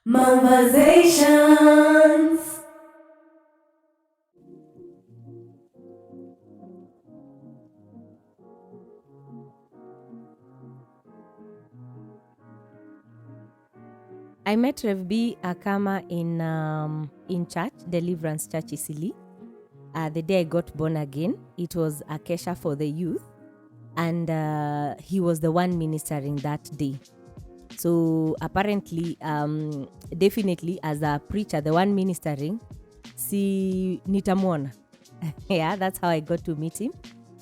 Momversations. I met Rev B. Akama in church, Deliverance Church Isili. The day I got born again, it was a kesha for the youth, and he was the one ministering that day. So apparently, definitely as a preacher, the one ministering, si nitamwona. Yeah, that's how I got to meet him.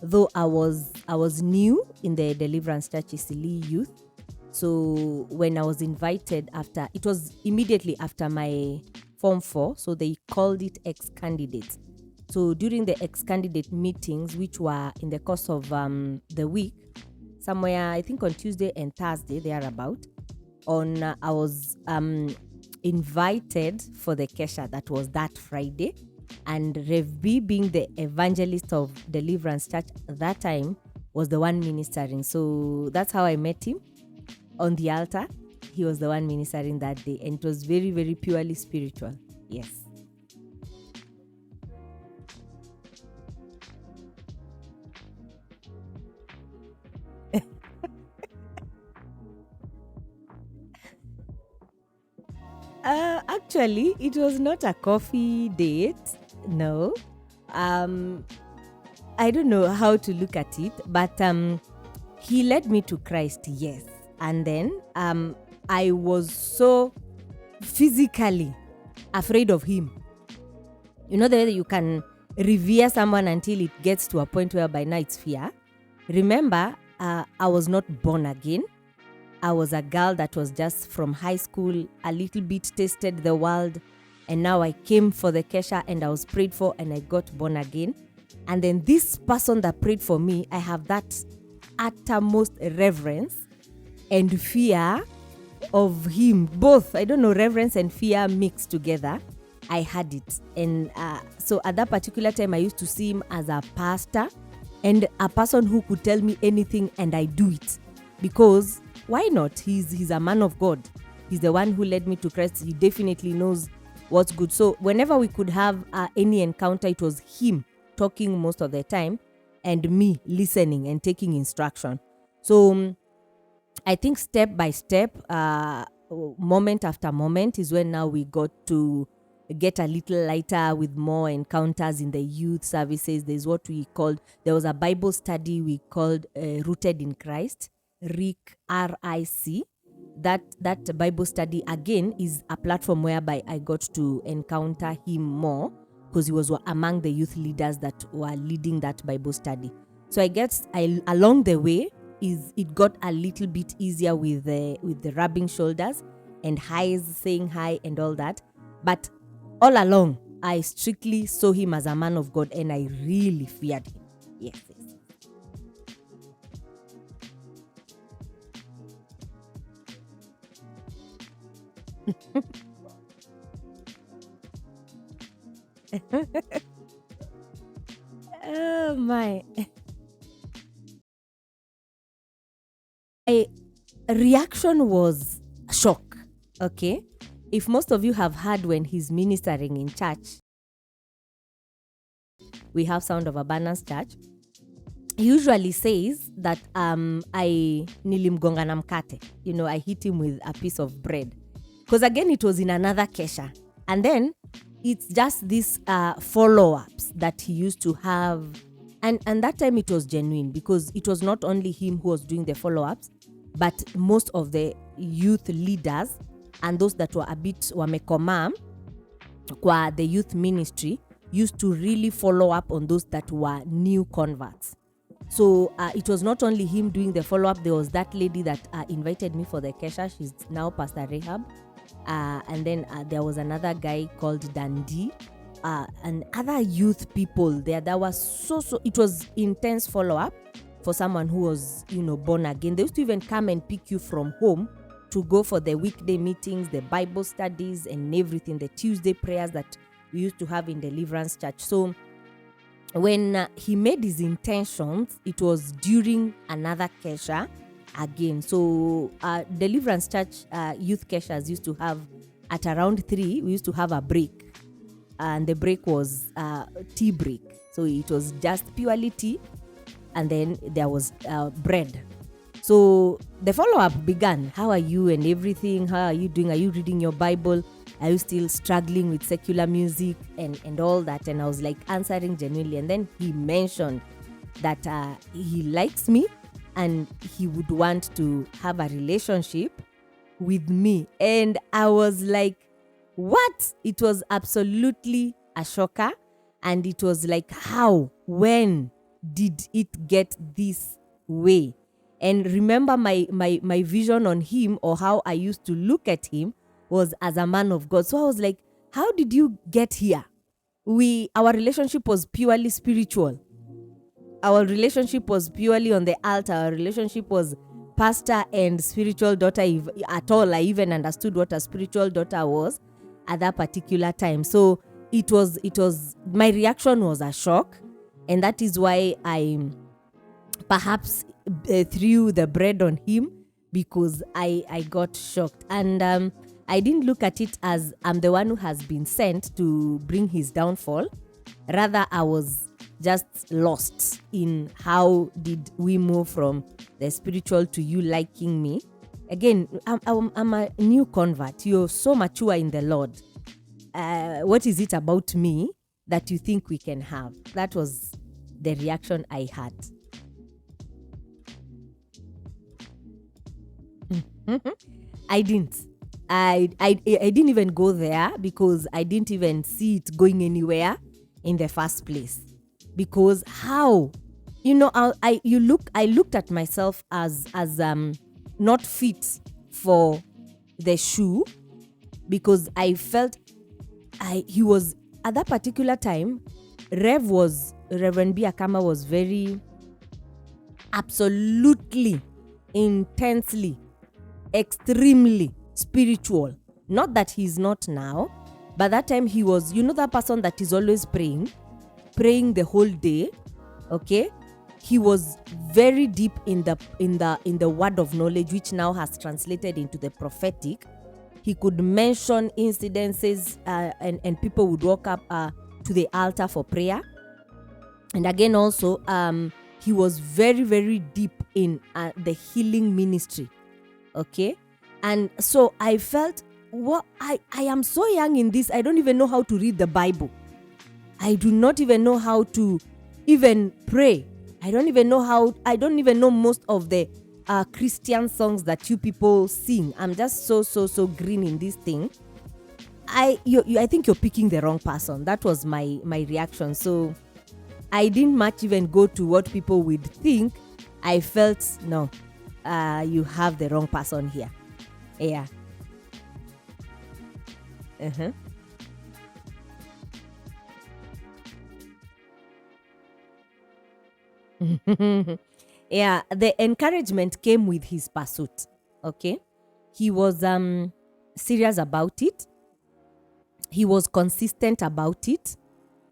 Though I was new in the Deliverance Church Isili youth. So when I was invited it was immediately after my Form 4, so they called it ex-candidates. So during the ex-candidate meetings, which were in the course of the week, somewhere I think on Tuesday and Thursday, thereabout, I was invited for the kesha that was that Friday. And Rev B, being the evangelist of Deliverance Church at that time, was the one ministering. So that's how I met him on the altar. He was the one ministering that day, and it was very, very purely spiritual. Yes. Actually, it was not a coffee date. No. I don't know how to look at it, but he led me to Christ, yes. And then I was so physically afraid of him. You know the way that you can revere someone until it gets to a point whereby now it's fear. Remember, I was not born again. I was a girl that was just from high school, a little bit tasted the world, and now I came for the kesha and I was prayed for and I got born again. And then this person that prayed for me, I have that uttermost reverence and fear of him. Both, I don't know, reverence and fear mixed together. I had it. And so at that particular time, I used to see him as a pastor and a person who could tell me anything and I do it. Because why not? He's a man of God. He's the one who led me to Christ. He definitely knows what's good. So whenever we could have any encounter, it was him talking most of the time and me listening and taking instruction. So I think step by step, moment after moment is when now we got to get a little lighter with more encounters in the youth services. There's what we called, there was a Bible study we called Rooted in Christ, RIC, R-I-C. That Bible study again is a platform whereby I got to encounter him more because he was among the youth leaders that were leading that Bible study. So I guess along the way, it got a little bit easier with the rubbing shoulders and highs, saying hi and all that. But all along, I strictly saw him as a man of God and I really feared him. Yes. Oh my. My reaction was shock. Okay. If most of you have heard when he's ministering in church, we have Sound of Abundance Church. He usually says that I nilimgonga na mkate. You know, I hit him with a piece of bread. Because again, it was in another kesha. And then it's just these follow-ups that he used to have. And that time it was genuine because it was not only him who was doing the follow-ups, but most of the youth leaders and those that were a bit wamekoma kwa the youth ministry used to really follow up on those that were new converts. So it was not only him doing the follow-up. There was that lady that invited me for the kesha. She's now Pastor Rehab. And then there was another guy called Dandy. And other youth people there that was so it was intense follow-up for someone who was, born again. They used to even come and pick you from home to go for the weekday meetings, the Bible studies and everything, the Tuesday prayers that we used to have in Deliverance Church. So when he made his intentions, it was during another kesha again. So Deliverance Church youth keshas used to have at around 3, we used to have a break. And the break was tea break. So it was just purely tea. And then there was bread. So the follow-up began. How are you and everything? How are you doing? Are you reading your Bible? Are you still struggling with secular music and all that? And I was like answering genuinely. And then he mentioned that he likes me and he would want to have a relationship with me. And I was like, what? It was absolutely a shocker. And it was like, how? When did it get this way? And remember, my vision on him, or how I used to look at him, was as a man of God. So I was like, how did you get here? Our relationship was purely spiritual. Our relationship was purely on the altar. Our relationship was pastor and spiritual daughter. If at all, I even understood what a spiritual daughter was at that particular time. So it was my reaction was a shock, and that is why I perhaps threw the bread on him, because I got shocked. And I didn't look at it as I'm the one who has been sent to bring his downfall. Rather, I was just lost in how did we move from the spiritual to you liking me. Again, I'm a new convert. You're so mature in the Lord. What is it about me that you think we can have? That was the reaction I had. I didn't. I didn't even go there, because I didn't even see it going anywhere in the first place. Because how? I looked at myself as not fit for the shoe, because I felt he was at that particular time. Reverend B. Akama was very absolutely, intensely, extremely spiritual. Not that he's not now, but that time he was, that person that is always praying the whole day. Okay, he was very deep in the word of knowledge, which now has translated into the prophetic. He could mention incidences, and people would walk up to the altar for prayer. And again, also, he was very, very deep in the healing ministry. Okay, and so I felt, I am so young in this. I don't even know how to read the Bible. I do not even know how to even pray. I don't even know most of the Christian songs that you people sing. I'm just so green in this thing. I think you're picking the wrong person. That was my reaction. So I didn't much even go to what people would think. I felt, no, you have the wrong person here. Yeah. Uh-huh. Yeah, the encouragement came with his pursuit. Okay, he was serious about it. He was consistent about it.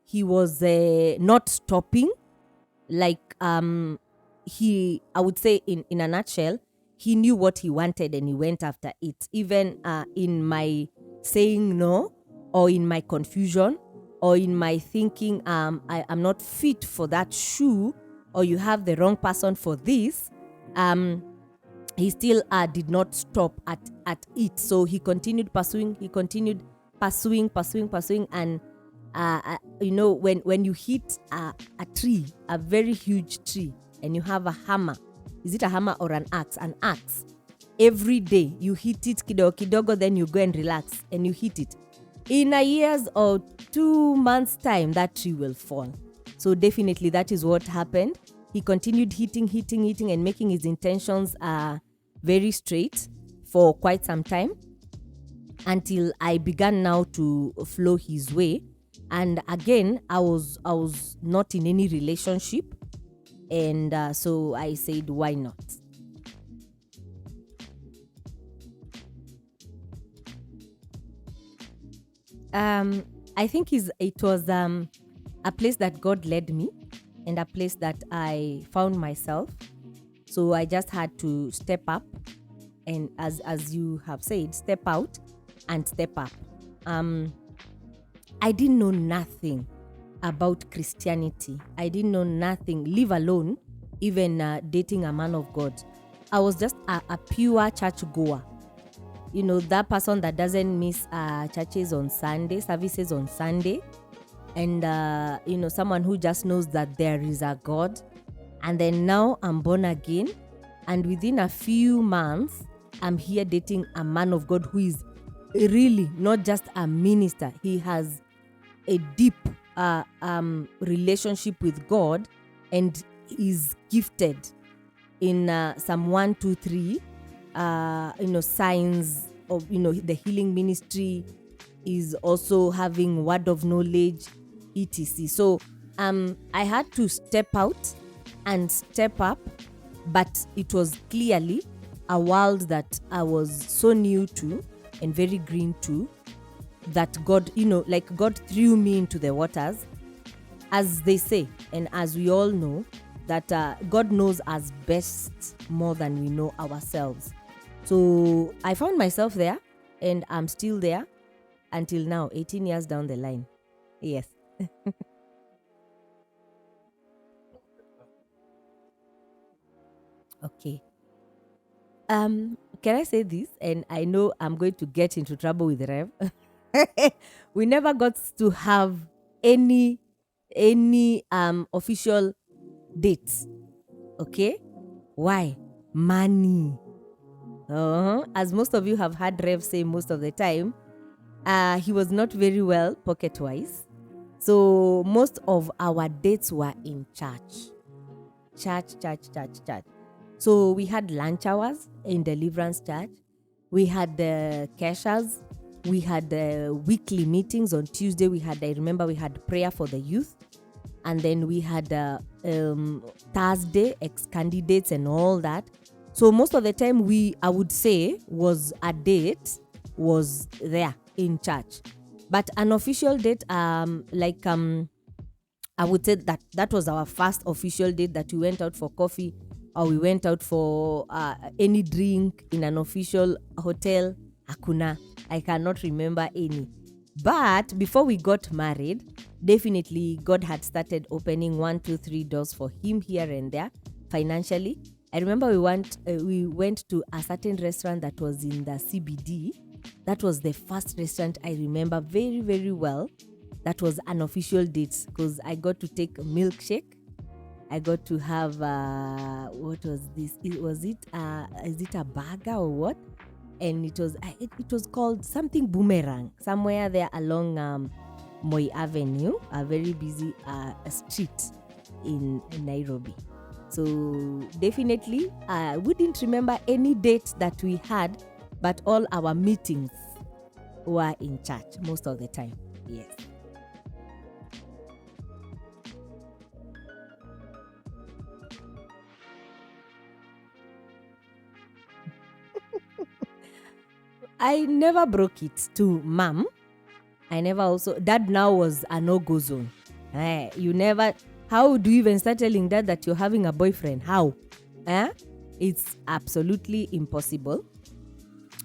He was not stopping. Like I would say in a nutshell, he knew what he wanted and he went after it. Even in my saying no, or in my confusion, or in my thinking I am not fit for that shoe, or you have the wrong person for this, he still did not stop at it. So he continued pursuing. He continued pursuing, and when you hit a tree, a very huge tree, and you have a hammer, is it a hammer or an axe? An axe. Every day you hit it kidogo, then you go and relax and you hit it. In a year's or 2 months' time, that tree will fall. So definitely that is what happened. He continued hitting and making his intentions very straight for quite some time, until I began now to flow his way. And again, I was not in any relationship, and so I said, why not? I think it was a place that God led me, and a place that I found myself. So I just had to step up, and as you have said, step out and step up. I didn't know nothing about Christianity. I didn't know nothing, leave alone even dating a man of God. I was just a pure church goer. That person that doesn't miss churches on Sunday, services on Sunday. And, someone who just knows that there is a God. And then now I'm born again. And within a few months, I'm here dating a man of God who is really not just a minister. He has a deep relationship with God and is gifted in some 1, 2, 3 signs of the healing ministry, is also having word of knowledge, etc. So I had to step out and step up, but it was clearly a world that I was so new to and very green to, that God, God threw me into the waters, as they say, and as we all know, that God knows us best more than we know ourselves. So I found myself there, and I'm still there until now, 18 years down the line. Yes. Okay. Can I say this? And I know I'm going to get into trouble with Rev. We never got to have any official dates. Okay? Why? Money. As most of you have heard Rev say most of the time, he was not very well pocket-wise. So most of our dates were in church. Church. So we had lunch hours in Deliverance Church. We had the keshas. We had the weekly meetings on Tuesday. I remember we had prayer for the youth. And then we had Thursday, ex-candidates and all that. So most of the time I would say, was a date was there in church. But an official date, I would say that was our first official date, that we went out for coffee or we went out for any drink in an official hotel. Hakuna. I cannot remember any. But before we got married, definitely God had started opening 1, 2, 3 doors for him here and there financially. I remember we went to a certain restaurant that was in the CBD. That was the first restaurant I remember very, very well. That was an official date, because I got to take a milkshake. I got to have what was this? Is it a burger or what? And it was called something Boomerang, somewhere there along Moi Avenue, a very busy street in Nairobi. So definitely, I wouldn't remember any date that we had, but all our meetings were in church most of the time. Yes. I never broke it to mom. I never also, dad now was a no-go zone. How do you even start telling dad that you're having a boyfriend? How? It's absolutely impossible.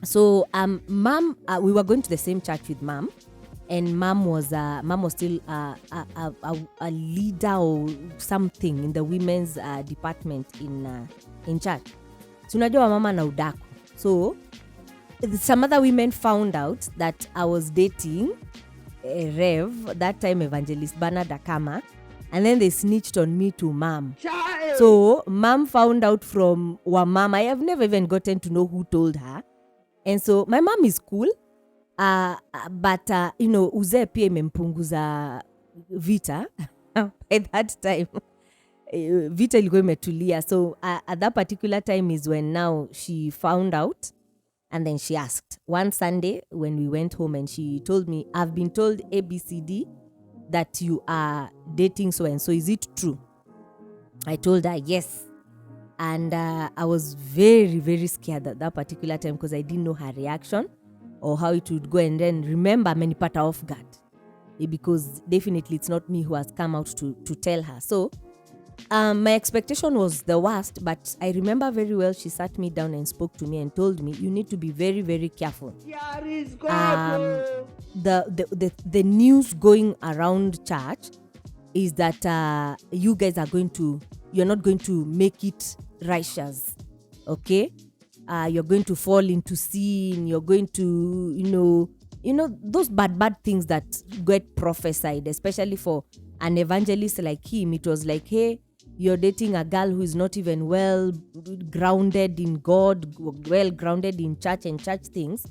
So mom, we were going to the same church with mom, and mom was still a leader or something in the women's department in church. So unajua mama na udaku. So some other women found out that I was dating Rev, that time Evangelist Bernard Akama, and then they snitched on me to mom. Child. So mom found out from mom. I have never even gotten to know who told her. And so my mom is cool, but uzee pia imempunguza vita by that time. Vita ilikuwa imetulia. So at that particular time is when now she found out. And then she asked one Sunday when we went home, and she told me, I've been told ABCD that you are dating so and so. Is it true? I told her yes. And I was very, very scared at that particular time, because I didn't know her reaction or how it would go. And then remember, amenipata off guard, because definitely it's not me who has come out to tell her. So My expectation was the worst, but I remember very well she sat me down and spoke to me and told me, you need to be very, very careful. The news going around church is that you're not going to make it righteous, okay? You're going to fall into sin. You're going to, those bad things that get prophesied, especially for an evangelist like him. It was like, hey, you're dating a girl who is not even well grounded in God, well grounded in church and church things.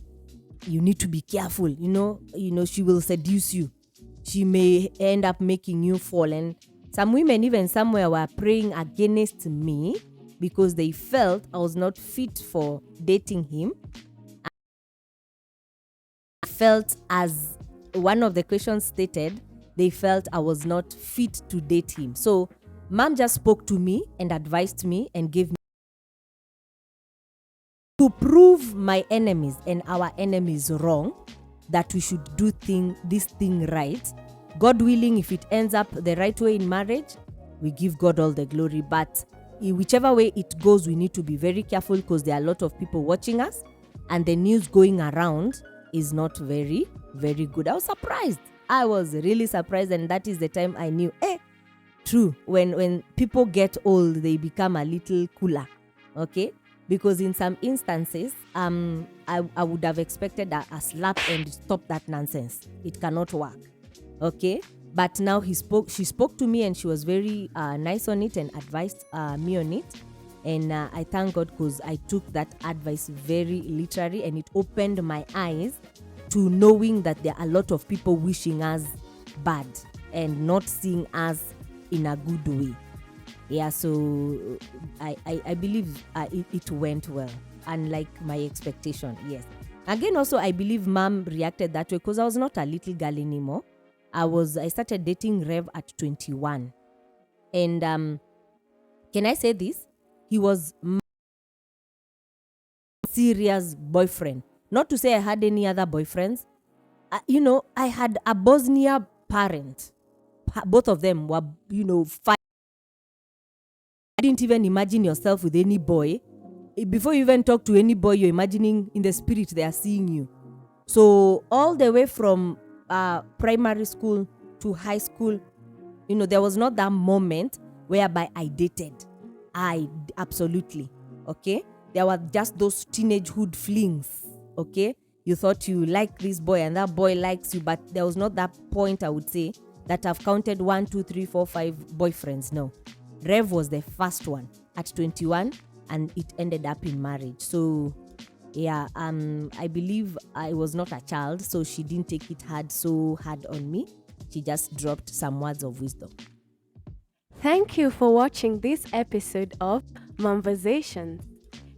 You need to be careful. She will seduce you. She may end up making you fall. And some women even somewhere were praying against me because they felt I was not fit for dating him. I felt, as one of the questions stated, they felt I was not fit to date him. So mom just spoke to me and advised me and gave me to prove my enemies and our enemies wrong, that we should do this thing right. God willing, if it ends up the right way in marriage, we give God all the glory. But in whichever way it goes, we need to be very careful because there are a lot of people watching us and the news going around is not very, very good. I was surprised. I was really surprised, and that is the time I knew, true, when people get old, they become a little cooler, okay? Because in some instances, I would have expected a slap and stop that nonsense. It cannot work, okay? But now she spoke to me, and she was very nice on it and advised me on it. And I thank God because I took that advice very literally, and it opened my eyes to knowing that there are a lot of people wishing us bad and not seeing us in a good way. Yeah, so I believe it went well, unlike my expectation. Yes. Again, also, I believe mom reacted that way because I was not a little girl anymore. I started dating Rev at 21. And can I say this? He was my serious boyfriend. Not to say I had any other boyfriends. I had a Bosnia parent. Both of them were, five. I didn't even imagine yourself with any boy. Before you even talk to any boy, you're imagining in the spirit they are seeing you. So all the way from primary school to high school, there was not that moment whereby I dated. Absolutely, okay? There were just those teenagehood flings, okay? You thought you liked this boy and that boy likes you, but there was not that point, I would say, that I've counted 1, 2, 3, 4, 5 boyfriends. No. Rev was the first one at 21, and it ended up in marriage. So yeah, I believe I was not a child, so she didn't take it so hard on me. She just dropped some words of wisdom. Thank you for watching this episode of Momversations.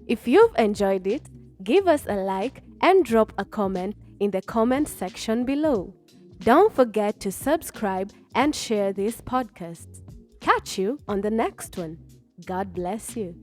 If you've enjoyed it, give us a like and drop a comment in the comment section below. Don't forget to subscribe and share this podcast. Catch you on the next one. God bless you.